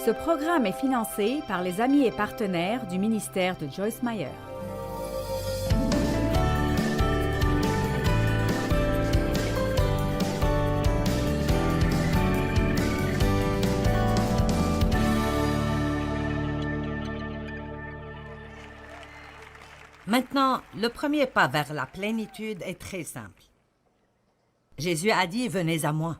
Ce programme est financé par les amis et partenaires du ministère de Joyce Meyer. Maintenant, le premier pas vers la plénitude est très simple. Jésus a dit « Venez à moi ».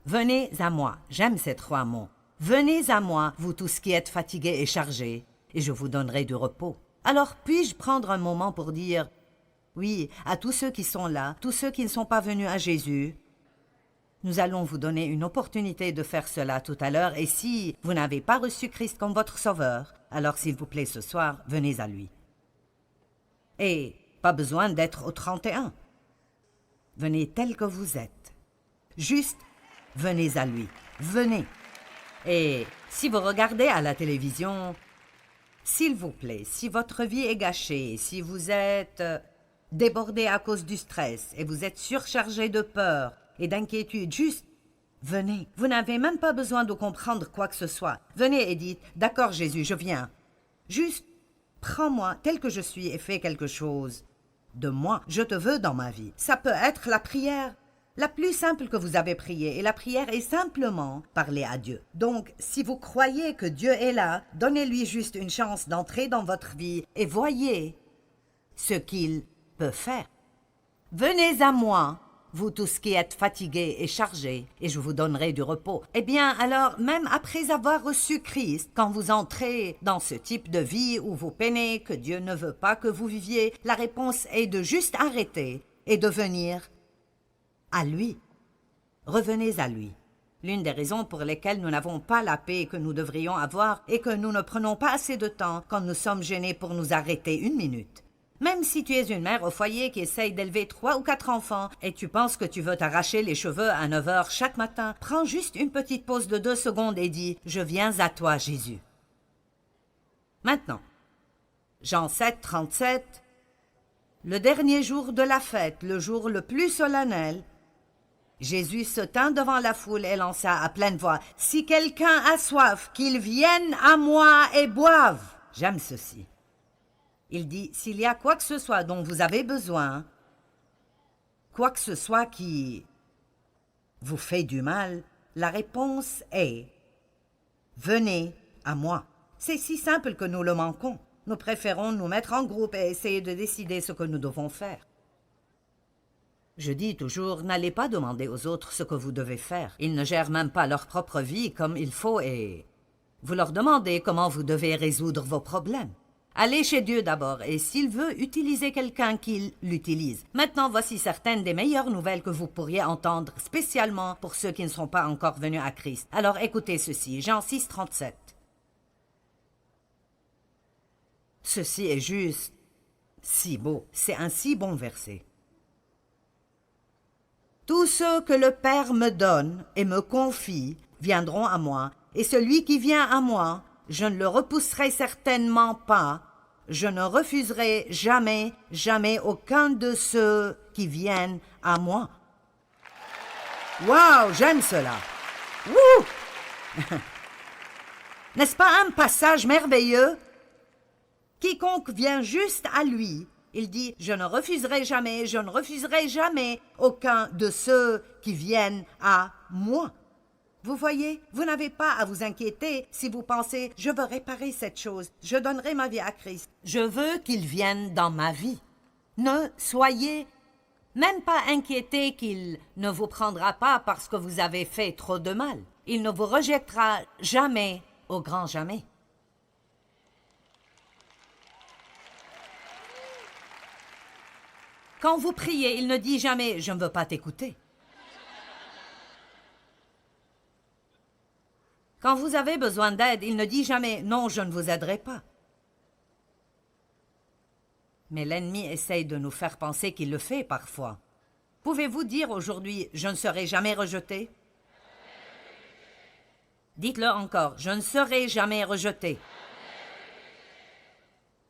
Venez à moi, j'aime ces trois mots. Venez à moi, vous tous qui êtes fatigués et chargés, et je vous donnerai du repos. Alors, puis-je prendre un moment pour dire oui à tous ceux qui sont là, tous ceux qui ne sont pas venus à Jésus? Nous allons vous donner une opportunité de faire cela tout à l'heure, et si vous n'avez pas reçu Christ comme votre sauveur, alors s'il vous plaît ce soir, venez à lui. Et pas besoin d'être au 31. Venez tel que vous êtes. Juste, venez à lui. Venez. Et si vous regardez à la télévision, s'il vous plaît, si votre vie est gâchée, si vous êtes débordé à cause du stress et vous êtes surchargé de peur et d'inquiétude, juste venez. Vous n'avez même pas besoin de comprendre quoi que ce soit. Venez et dites « D'accord Jésus, je viens. Juste, prends-moi tel que je suis et fais quelque chose de moi. Je te veux dans ma vie. » Ça peut être la prière la plus simple que vous avez priée. Et la prière est simplement parler à Dieu. Donc, si vous croyez que Dieu est là, donnez-lui juste une chance d'entrer dans votre vie et voyez ce qu'il peut faire. Venez à moi, vous tous qui êtes fatigués et chargés, et je vous donnerai du repos. Eh bien, alors, même après avoir reçu Christ, quand vous entrez dans ce type de vie où vous peinez, que Dieu ne veut pas que vous viviez, la réponse est de juste arrêter et de venir à lui. Revenez à lui. L'une des raisons pour lesquelles nous n'avons pas la paix que nous devrions avoir est que nous ne prenons pas assez de temps quand nous sommes gênés pour nous arrêter une minute. Même si tu es une mère au foyer qui essaye d'élever 3 ou 4 enfants et tu penses que tu veux t'arracher les cheveux à 9 heures chaque matin, prends juste une petite pause de 2 secondes et dis « Je viens à toi, Jésus ». Maintenant, Jean 7, 37, le dernier jour de la fête, le jour le plus solennel, Jésus se tint devant la foule et lança à pleine voix « Si quelqu'un a soif, qu'il vienne à moi et boive !» J'aime ceci. Il dit « S'il y a quoi que ce soit dont vous avez besoin, quoi que ce soit qui vous fait du mal, la réponse est « Venez à moi ». C'est si simple que nous le manquons. Nous préférons nous mettre en groupe et essayer de décider ce que nous devons faire. Je dis toujours, n'allez pas demander aux autres ce que vous devez faire. Ils ne gèrent même pas leur propre vie comme il faut et vous leur demandez comment vous devez résoudre vos problèmes. Allez chez Dieu d'abord et s'il veut utiliser quelqu'un, qu'il l'utilise. Maintenant, voici certaines des meilleures nouvelles que vous pourriez entendre, spécialement pour ceux qui ne sont pas encore venus à Christ. Alors écoutez ceci, Jean 6, 37. Ceci est juste si beau, c'est un si bon verset. Tous ceux que le Père me donne et me confie viendront à moi, et celui qui vient à moi, je ne le repousserai certainement pas, je ne refuserai jamais, jamais aucun de ceux qui viennent à moi. Wow, j'aime cela. Wouh! N'est-ce pas un passage merveilleux? Quiconque vient juste à lui, il dit « Je ne refuserai jamais aucun de ceux qui viennent à moi. » Vous voyez, vous n'avez pas à vous inquiéter si vous pensez « Je veux réparer cette chose, je donnerai ma vie à Christ. Je veux qu'il vienne dans ma vie. » Ne soyez même pas inquiétés qu'il ne vous prendra pas parce que vous avez fait trop de mal. Il ne vous rejettera jamais, au grand jamais. Quand vous priez, il ne dit jamais « Je ne veux pas t'écouter ». Quand vous avez besoin d'aide, il ne dit jamais « Non, je ne vous aiderai pas ». Mais l'ennemi essaye de nous faire penser qu'il le fait parfois. Pouvez-vous dire aujourd'hui « Je ne serai jamais rejeté » Dites-le encore « Je ne serai jamais rejeté ».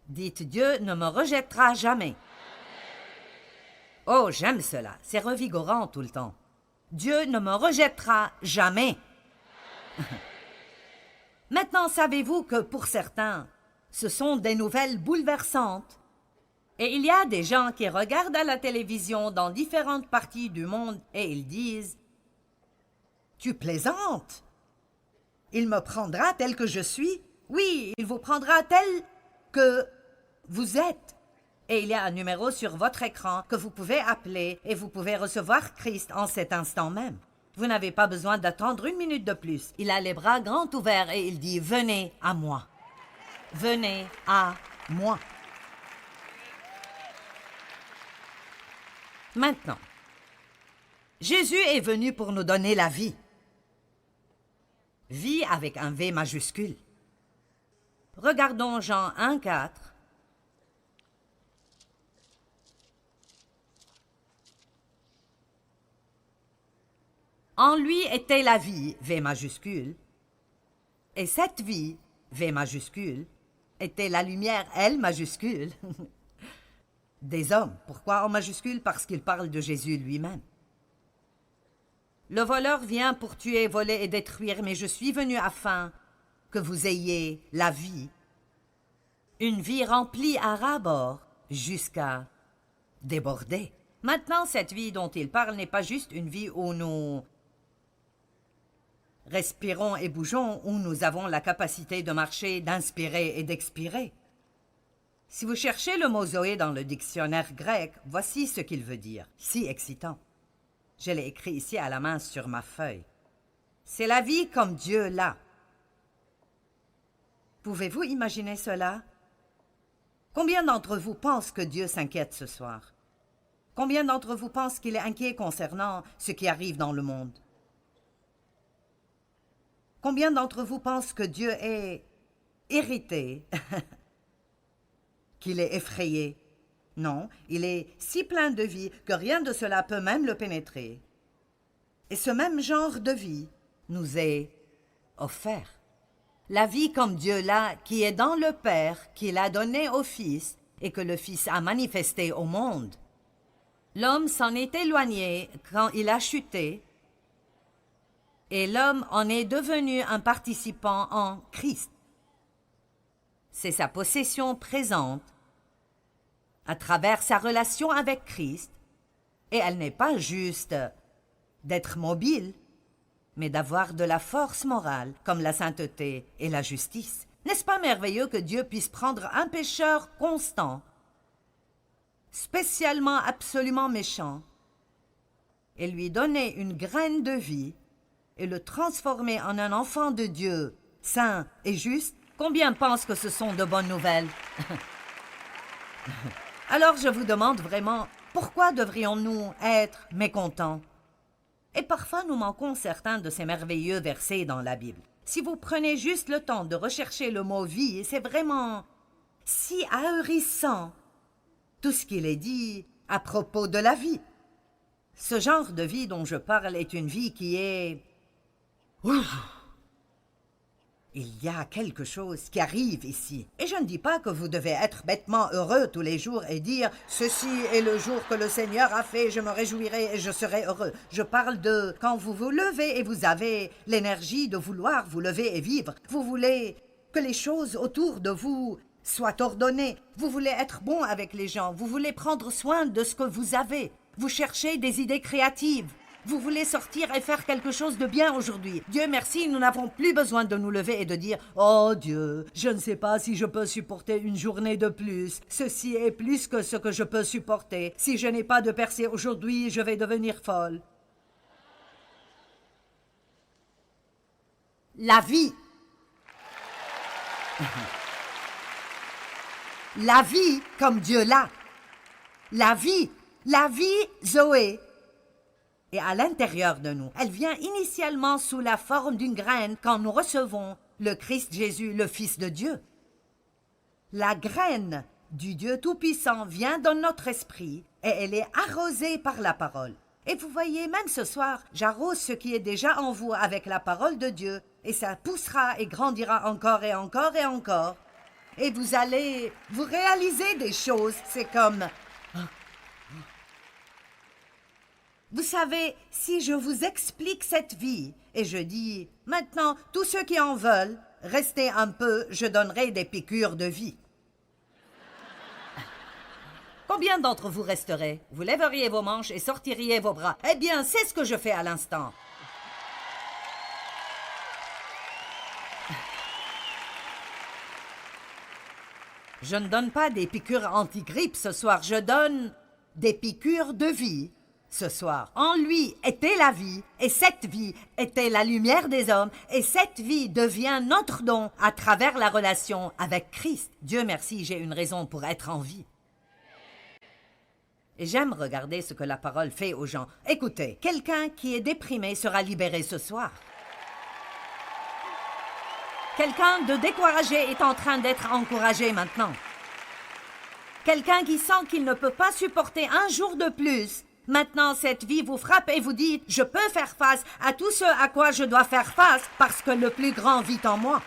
Dites « Dieu ne me rejettera jamais ». Oh, j'aime cela, c'est revigorant tout le temps. Dieu ne me rejettera jamais. Maintenant, savez-vous que pour certains, ce sont des nouvelles bouleversantes? Et il y a des gens qui regardent à la télévision dans différentes parties du monde et ils disent « Tu plaisantes? Il me prendra tel que je suis? Oui, il vous prendra tel que vous êtes. Et il y a un numéro sur votre écran que vous pouvez appeler et vous pouvez recevoir Christ en cet instant même. Vous n'avez pas besoin d'attendre une minute de plus. Il a les bras grands ouverts et il dit « Venez à moi. Venez à moi. » Maintenant, Jésus est venu pour nous donner la vie. Vie avec un V majuscule. Regardons Jean 1,4. En lui était la vie, V majuscule, et cette vie, V majuscule, était la lumière, L majuscule, des hommes. Pourquoi en majuscule? Parce qu'il parle de Jésus lui-même. Le voleur vient pour tuer, voler et détruire, mais je suis venu afin que vous ayez la vie, une vie remplie à ras-bord jusqu'à déborder. Maintenant, cette vie dont il parle n'est pas juste une vie où nous respirons et bougeons, où nous avons la capacité de marcher, d'inspirer et d'expirer. Si vous cherchez le mot Zoé dans le dictionnaire grec, voici ce qu'il veut dire. Si excitant. Je l'ai écrit ici à la main sur ma feuille. C'est la vie comme Dieu l'a. Pouvez-vous imaginer cela? Combien d'entre vous pensent que Dieu s'inquiète ce soir? Combien d'entre vous pensent qu'il est inquiet concernant ce qui arrive dans le monde? Combien d'entre vous pensent que Dieu est irrité, qu'il est effrayé? Non, il est si plein de vie que rien de cela peut même le pénétrer. Et ce même genre de vie nous est offert. La vie comme Dieu l'a, qui est dans le Père, qu'il a donné au Fils et que le Fils a manifesté au monde. L'homme s'en est éloigné quand il a chuté, et l'homme en est devenu un participant en Christ. C'est sa possession présente à travers sa relation avec Christ, et elle n'est pas juste d'être mobile, mais d'avoir de la force morale, comme la sainteté et la justice. N'est-ce pas merveilleux que Dieu puisse prendre un pécheur constant, spécialement absolument méchant, et lui donner une graine de vie, et le transformer en un enfant de Dieu, saint et juste? Combien pensent que ce sont de bonnes nouvelles? Alors je vous demande vraiment, pourquoi devrions-nous être mécontents? Et parfois nous manquons certains de ces merveilleux versets dans la Bible. Si vous prenez juste le temps de rechercher le mot « vie », c'est vraiment si ahurissant tout ce qu'il est dit à propos de la vie. Ce genre de vie dont je parle est une vie qui est... Ouf! Il y a quelque chose qui arrive ici. Et je ne dis pas que vous devez être bêtement heureux tous les jours et dire « Ceci est le jour que le Seigneur a fait, je me réjouirai et je serai heureux ». Je parle de quand vous vous levez et vous avez l'énergie de vouloir vous lever et vivre. Vous voulez que les choses autour de vous soient ordonnées. Vous voulez être bon avec les gens. Vous voulez prendre soin de ce que vous avez. Vous cherchez des idées créatives. Vous voulez sortir et faire quelque chose de bien aujourd'hui. Dieu merci, nous n'avons plus besoin de nous lever et de dire « Oh Dieu, je ne sais pas si je peux supporter une journée de plus. Ceci est plus que ce que je peux supporter. Si je n'ai pas de percée aujourd'hui, je vais devenir folle. » La vie. La vie comme Dieu l'a. La vie Zoé. Et à l'intérieur de nous, elle vient initialement sous la forme d'une graine quand nous recevons le Christ Jésus, le Fils de Dieu. La graine du Dieu Tout-Puissant vient dans notre esprit et elle est arrosée par la parole. Et vous voyez, même ce soir, j'arrose ce qui est déjà en vous avec la parole de Dieu et ça poussera et grandira encore et encore et encore. Et vous allez vous réaliser des choses, c'est comme... Vous savez, si je vous explique cette vie, et je dis, maintenant, tous ceux qui en veulent, restez un peu, je donnerai des piqûres de vie. Combien d'entre vous resteraient? Vous lèveriez vos manches et sortiriez vos bras. Eh bien, c'est ce que je fais à l'instant. Je ne donne pas des piqûres anti-grippe ce soir, je donne des piqûres de vie ce soir. En lui était la vie, et cette vie était la lumière des hommes, et cette vie devient notre don à travers la relation avec Christ. Dieu merci, j'ai une raison pour être en vie. Et j'aime regarder ce que la parole fait aux gens. Écoutez, quelqu'un qui est déprimé sera libéré ce soir. Quelqu'un de découragé est en train d'être encouragé maintenant. Quelqu'un qui sent qu'il ne peut pas supporter un jour de plus. Maintenant, cette vie vous frappe et vous dites « Je peux faire face à tout ce à quoi je dois faire face parce que le plus grand vit en moi. »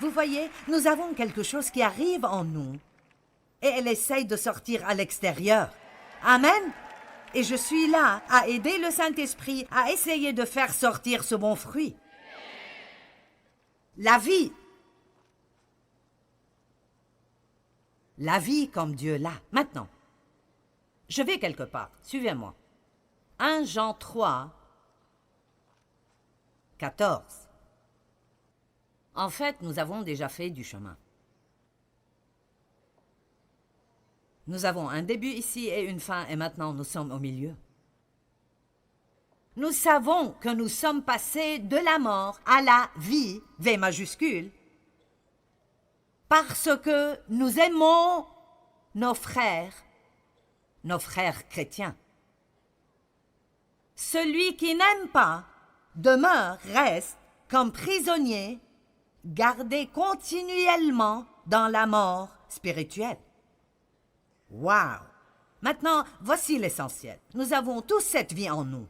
Vous voyez, nous avons quelque chose qui arrive en nous et elle essaye de sortir à l'extérieur. Amen. Et je suis là à aider le Saint-Esprit à essayer de faire sortir ce bon fruit. La vie. La vie comme Dieu l'a. Maintenant, je vais quelque part. Suivez-moi. 1 Jean 3, 14. En fait, nous avons déjà fait du chemin. Nous avons un début ici et une fin, et maintenant nous sommes au milieu. Nous savons que nous sommes passés de la mort à la vie, V majuscule, parce que nous aimons nos frères chrétiens. Celui qui n'aime pas demeure, reste comme prisonnier, gardé continuellement dans la mort spirituelle. Wow! Maintenant, voici l'essentiel. Nous avons tous cette vie en nous,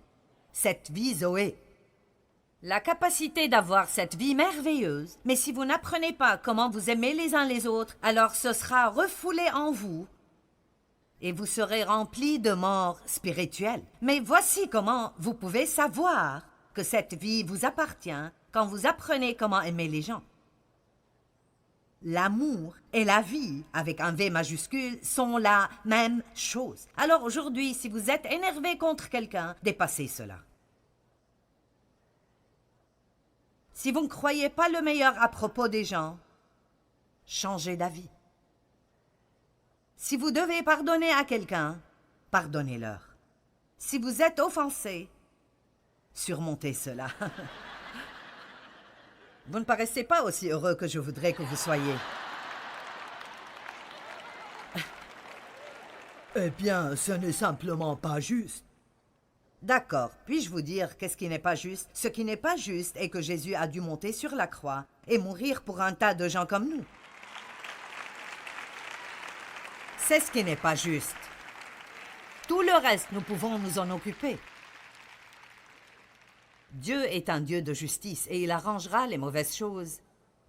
cette vie Zoé. La capacité d'avoir cette vie merveilleuse, mais si vous n'apprenez pas comment vous aimer les uns les autres, alors ce sera refoulé en vous et vous serez remplis de mort spirituelle. Mais voici comment vous pouvez savoir que cette vie vous appartient quand vous apprenez comment aimer les gens. L'amour et la vie, avec un V majuscule, sont la même chose. Alors aujourd'hui, si vous êtes énervé contre quelqu'un, dépassez cela. Si vous ne croyez pas le meilleur à propos des gens, changez d'avis. Si vous devez pardonner à quelqu'un, pardonnez-leur. Si vous êtes offensé, surmontez cela. Vous ne paraissez pas aussi heureux que je voudrais que vous soyez. Eh bien, ce n'est simplement pas juste. D'accord, puis-je vous dire qu'est-ce qui n'est pas juste? Ce qui n'est pas juste est que Jésus a dû monter sur la croix et mourir pour un tas de gens comme nous. C'est ce qui n'est pas juste. Tout le reste, nous pouvons nous en occuper. Dieu est un Dieu de justice et il arrangera les mauvaises choses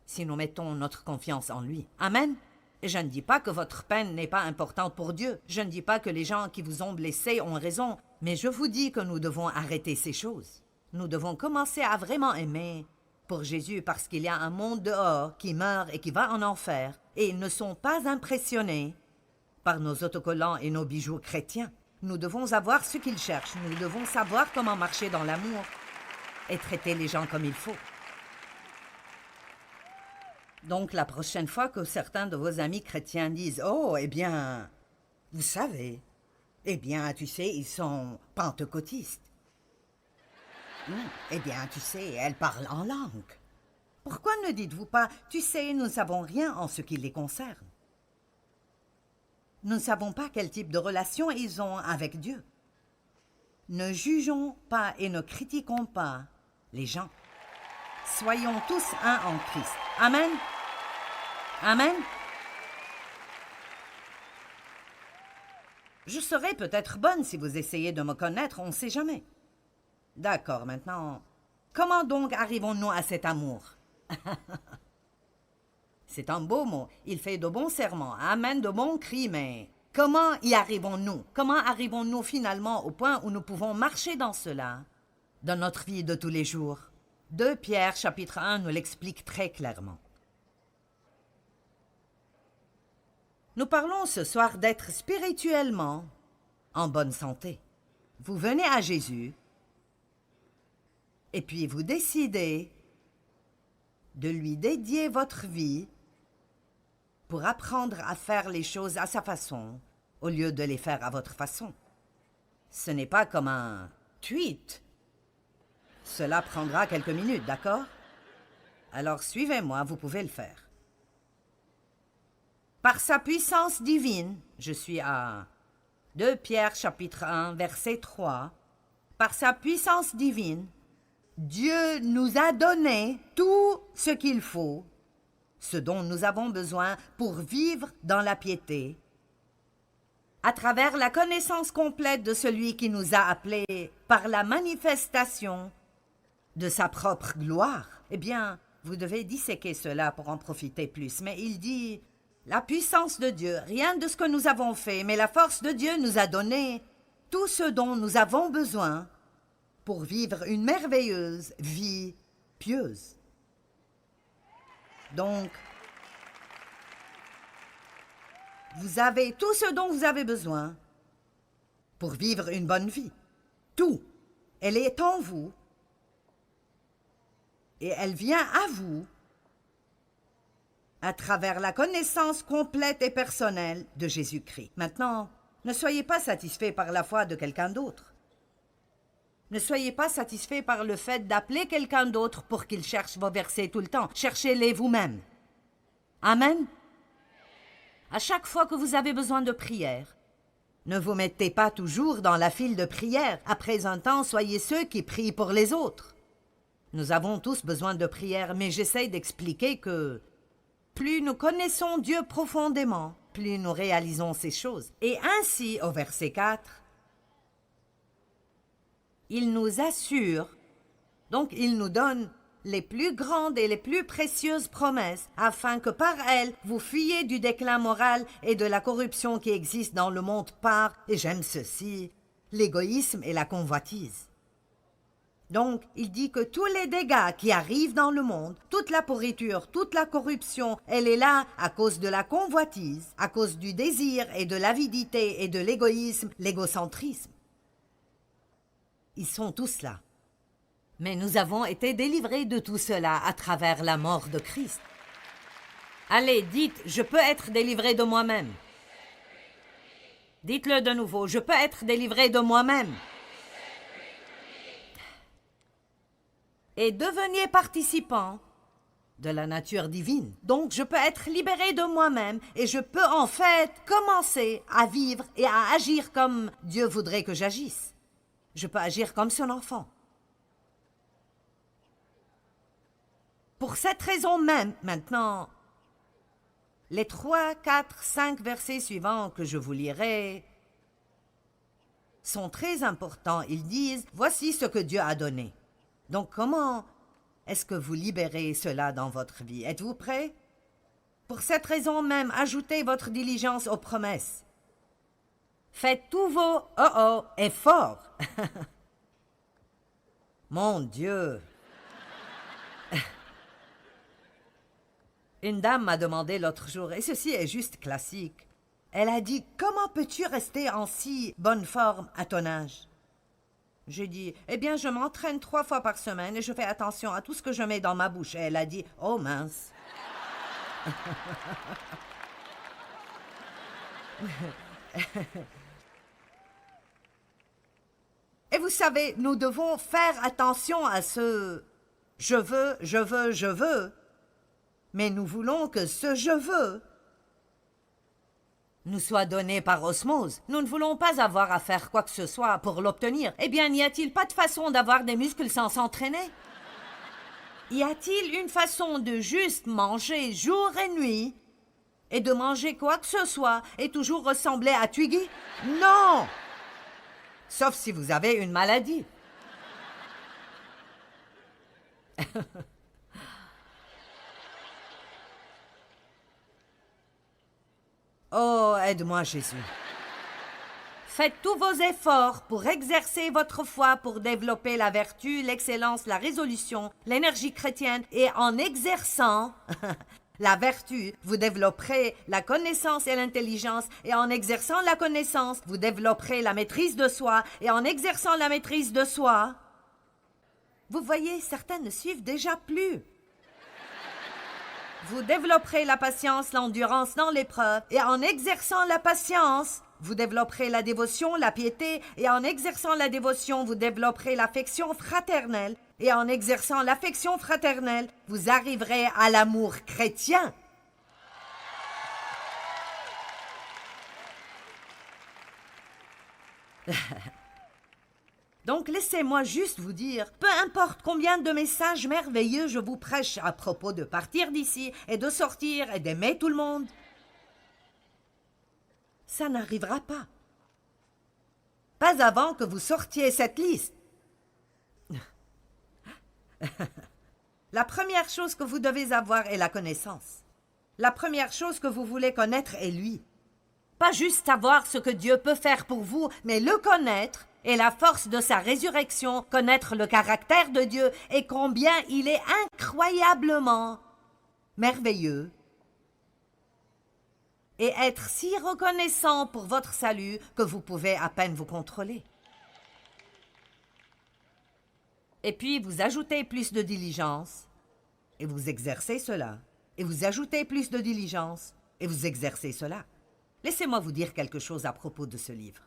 si nous mettons notre confiance en lui. Amen. Et je ne dis pas que votre peine n'est pas importante pour Dieu. Je ne dis pas que les gens qui vous ont blessé ont raison. Mais je vous dis que nous devons arrêter ces choses. Nous devons commencer à vraiment aimer pour Jésus parce qu'il y a un monde dehors qui meurt et qui va en enfer. Et ils ne sont pas impressionnés par nos autocollants et nos bijoux chrétiens. Nous devons avoir ce qu'ils cherchent. Nous devons savoir comment marcher dans l'amour et traiter les gens comme il faut. Donc, la prochaine fois que certains de vos amis chrétiens disent « Oh, eh bien, vous savez, eh bien, tu sais, ils sont pentecôtistes. Eh bien, tu sais, elles parlent en langue. » Pourquoi ne dites-vous pas « Tu sais, nous ne savons rien en ce qui les concerne. Nous ne savons pas quel type de relation ils ont avec Dieu. » Ne jugeons pas et ne critiquons pas les gens. Soyons tous un en Christ. Amen. Amen. Je serai peut-être bonne si vous essayez de me connaître, on ne sait jamais. D'accord, maintenant, comment donc arrivons-nous à cet amour? C'est un beau mot, il fait de bons serments, amène de bons cris, mais comment y arrivons-nous? Comment arrivons-nous finalement au point où nous pouvons marcher dans cela, dans notre vie de tous les jours? 2 Pierre chapitre 1 nous l'explique très clairement. Nous parlons ce soir d'être spirituellement en bonne santé. Vous venez à Jésus et puis vous décidez de lui dédier votre vie pour apprendre à faire les choses à sa façon au lieu de les faire à votre façon. Ce n'est pas comme un tweet. Cela prendra quelques minutes, d'accord? Alors suivez-moi, vous pouvez le faire. Par sa puissance divine, je suis à 2 Pierre chapitre 1 verset 3, par sa puissance divine, Dieu nous a donné tout ce qu'il faut, ce dont nous avons besoin pour vivre dans la piété, à travers la connaissance complète de celui qui nous a appelés par la manifestation de sa propre gloire. Eh bien, vous devez disséquer cela pour en profiter plus, mais il dit... La puissance de Dieu, rien de ce que nous avons fait, mais la force de Dieu nous a donné tout ce dont nous avons besoin pour vivre une merveilleuse vie pieuse. Donc, vous avez tout ce dont vous avez besoin pour vivre une bonne vie. Tout. Elle est en vous et elle vient à vous à travers la connaissance complète et personnelle de Jésus-Christ. Maintenant, ne soyez pas satisfaits par la foi de quelqu'un d'autre. Ne soyez pas satisfaits par le fait d'appeler quelqu'un d'autre pour qu'il cherche vos versets tout le temps. Cherchez-les vous-même. Amen. À chaque fois que vous avez besoin de prière, ne vous mettez pas toujours dans la file de prière. Après un temps, soyez ceux qui prient pour les autres. Nous avons tous besoin de prière, mais j'essaie d'expliquer que plus nous connaissons Dieu profondément, plus nous réalisons ces choses. Et ainsi, au verset 4, il nous assure, donc il nous donne les plus grandes et les plus précieuses promesses, afin que par elles, vous fuyiez du déclin moral et de la corruption qui existe dans le monde par, et j'aime ceci, l'égoïsme et la convoitise. Donc, il dit que tous les dégâts qui arrivent dans le monde, toute la pourriture, toute la corruption, elle est là à cause de la convoitise, à cause du désir et de l'avidité et de l'égoïsme, l'égocentrisme. Ils sont tous là. Mais nous avons été délivrés de tout cela à travers la mort de Christ. Allez, dites, je peux être délivré de moi-même. Dites-le de nouveau, je peux être délivré de moi-même. Et deveniez participants de la nature divine. Donc, je peux être libéré de moi-même et je peux en fait commencer à vivre et à agir comme Dieu voudrait que j'agisse. Je peux agir comme son enfant. Pour cette raison même, maintenant, les 3, 4, 5 versets suivants que je vous lirai sont très importants. Ils disent, voici ce que Dieu a donné. Donc, comment est-ce que vous libérez cela dans votre vie? Êtes-vous prêts? Pour cette raison même, ajoutez votre diligence aux promesses. Faites tous vos efforts. Mon Dieu! Une dame m'a demandé l'autre jour, et ceci est juste classique. Elle a dit, comment peux-tu rester en si bonne forme à ton âge? J'ai dit, eh bien, je m'entraîne 3 fois par semaine et je fais attention à tout ce que je mets dans ma bouche. Et elle a dit, oh mince. Et vous savez, nous devons faire attention à ce je veux, mais nous voulons que ce je veux nous soit donné par osmose. Nous ne voulons pas avoir à faire quoi que ce soit pour l'obtenir. Eh bien, n'y a-t-il pas de façon d'avoir des muscles sans s'entraîner? Y a-t-il une façon de juste manger jour et nuit et de manger quoi que ce soit et toujours ressembler à Twiggy? Non! Sauf si vous avez une maladie. Oh, aide-moi, Jésus. faites tous vos efforts pour exercer votre foi, pour développer la vertu, l'excellence, la résolution, l'énergie chrétienne, et en exerçant la vertu, vous développerez la connaissance et l'intelligence, et en exerçant la connaissance, vous développerez la maîtrise de soi, et en exerçant la maîtrise de soi, vous voyez, certains ne suivent déjà plus. Vous développerez la patience, l'endurance dans l'épreuve, et en exerçant la patience, vous développerez la dévotion, la piété, et en exerçant la dévotion, vous développerez l'affection fraternelle, et en exerçant l'affection fraternelle, vous arriverez à l'amour chrétien. Donc laissez-moi juste vous dire, peu importe combien de messages merveilleux je vous prêche à propos de partir d'ici et de sortir et d'aimer tout le monde, ça n'arrivera pas. Pas avant que vous sortiez cette liste. La première chose que vous devez avoir est la connaissance. La première chose que vous voulez connaître est lui. Pas juste savoir ce que Dieu peut faire pour vous, mais le connaître et la force de sa résurrection, connaître le caractère de Dieu et combien il est incroyablement merveilleux. Et être si reconnaissant pour votre salut que vous pouvez à peine vous contrôler. Et puis vous ajoutez plus de diligence et vous exercez cela. Et vous ajoutez plus de diligence et vous exercez cela. Laissez-moi vous dire quelque chose à propos de ce livre.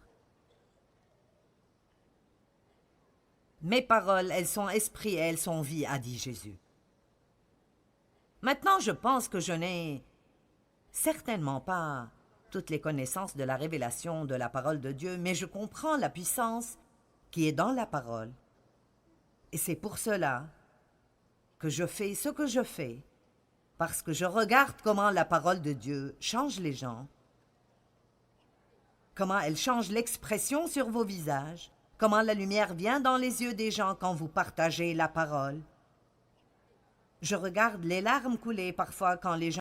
Mes paroles, elles sont esprit et elles sont vie, a dit Jésus. Maintenant, je pense que je n'ai certainement pas toutes les connaissances de la révélation de la parole de Dieu, mais je comprends la puissance qui est dans la parole. Et c'est pour cela que je fais ce que je fais, parce que je regarde comment la parole de Dieu change les gens, comment elle change l'expression sur vos visages, comment la lumière vient dans les yeux des gens quand vous partagez la parole. Je regarde les larmes couler parfois quand les gens...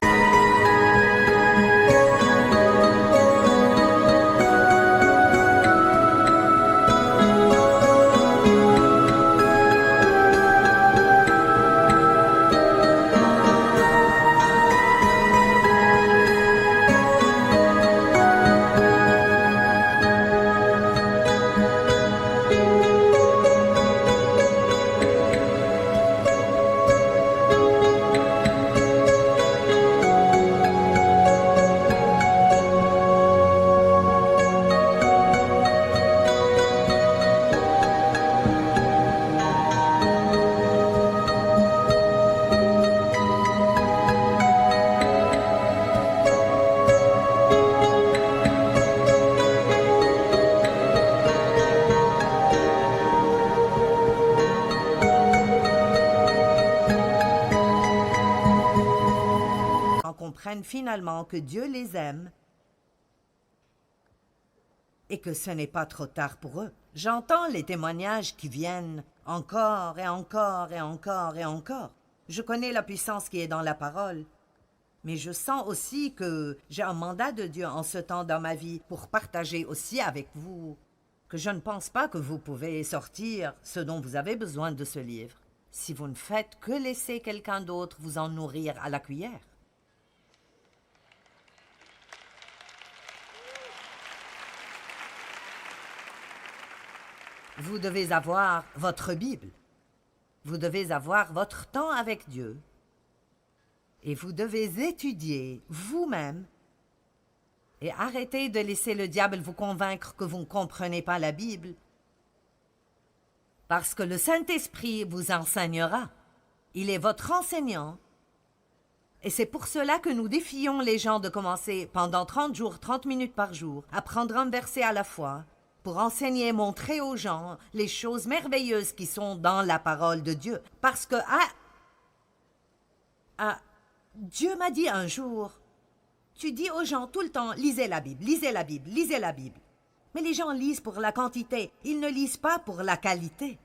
comprennent finalement que Dieu les aime et que ce n'est pas trop tard pour eux. J'entends les témoignages qui viennent encore et encore et encore et encore. Je connais la puissance qui est dans la parole, mais je sens aussi que j'ai un mandat de Dieu en ce temps dans ma vie pour partager aussi avec vous que je ne pense pas que vous pouvez sortir ce dont vous avez besoin de ce livre si vous ne faites que laisser quelqu'un d'autre vous en nourrir à la cuillère. Vous devez avoir votre Bible. Vous devez avoir votre temps avec Dieu. Et vous devez étudier vous-même et arrêter de laisser le diable vous convaincre que vous ne comprenez pas la Bible. Parce que le Saint-Esprit vous enseignera. Il est votre enseignant. Et c'est pour cela que nous défions les gens de commencer pendant 30 jours, 30 minutes par jour, à prendre un verset à la fois, pour enseigner et montrer aux gens les choses merveilleuses qui sont dans la parole de Dieu. Parce que Dieu m'a dit un jour, tu dis aux gens tout le temps, lisez la Bible, lisez la Bible, lisez la Bible. Mais les gens lisent pour la quantité, ils ne lisent pas pour la qualité.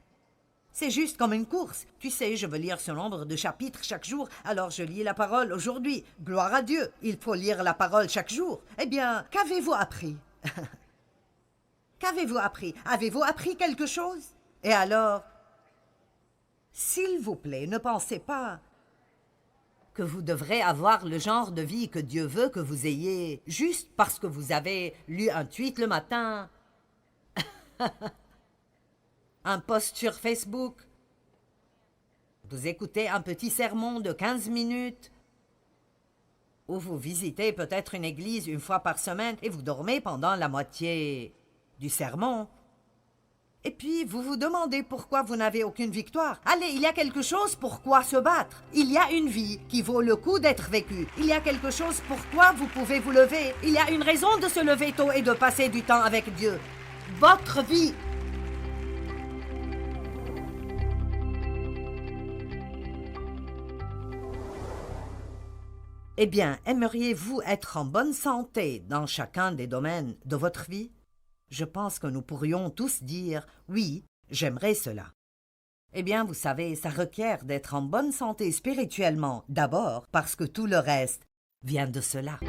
C'est juste comme une course. Tu sais, je veux lire ce nombre de chapitres chaque jour, alors je lis la parole aujourd'hui. Gloire à Dieu, il faut lire la parole chaque jour. Eh bien, qu'avez-vous appris? Qu'avez-vous appris? Avez-vous appris quelque chose? Et alors, s'il vous plaît, ne pensez pas que vous devrez avoir le genre de vie que Dieu veut que vous ayez juste parce que vous avez lu un tweet le matin, un post sur Facebook, vous écoutez un petit sermon de 15 minutes, ou vous visitez peut-être une église une fois par semaine et vous dormez pendant la moitié du sermon. Et puis, vous vous demandez pourquoi vous n'avez aucune victoire. Allez, il y a quelque chose pourquoi se battre. Il y a une vie qui vaut le coup d'être vécue. Il y a quelque chose pourquoi vous pouvez vous lever. Il y a une raison de se lever tôt et de passer du temps avec Dieu. Votre vie. Eh bien, aimeriez-vous être en bonne santé dans chacun des domaines de votre vie? Je pense que nous pourrions tous dire « Oui, j'aimerais cela ». Eh bien, vous savez, ça requiert d'être en bonne santé spirituellement, d'abord parce que tout le reste vient de cela.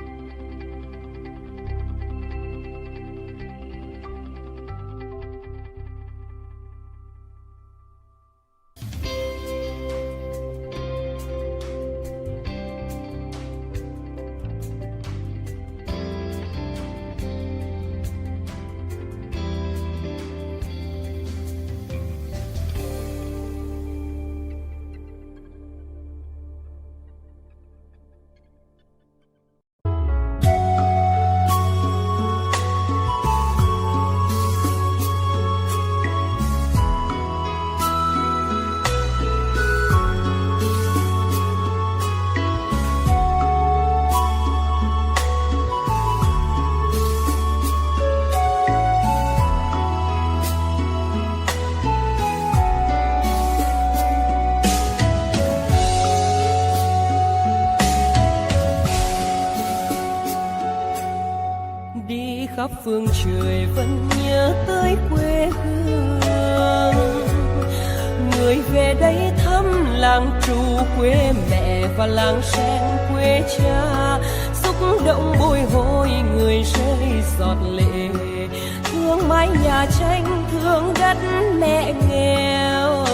khắp phương trời vẫn nhớ tới quê hương. Người về đây thăm làng trù quê mẹ và làng sen quê cha, xúc động bồi hồi người rơi giọt lệ, thương mái nhà tranh thương đất mẹ nghèo.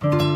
Thank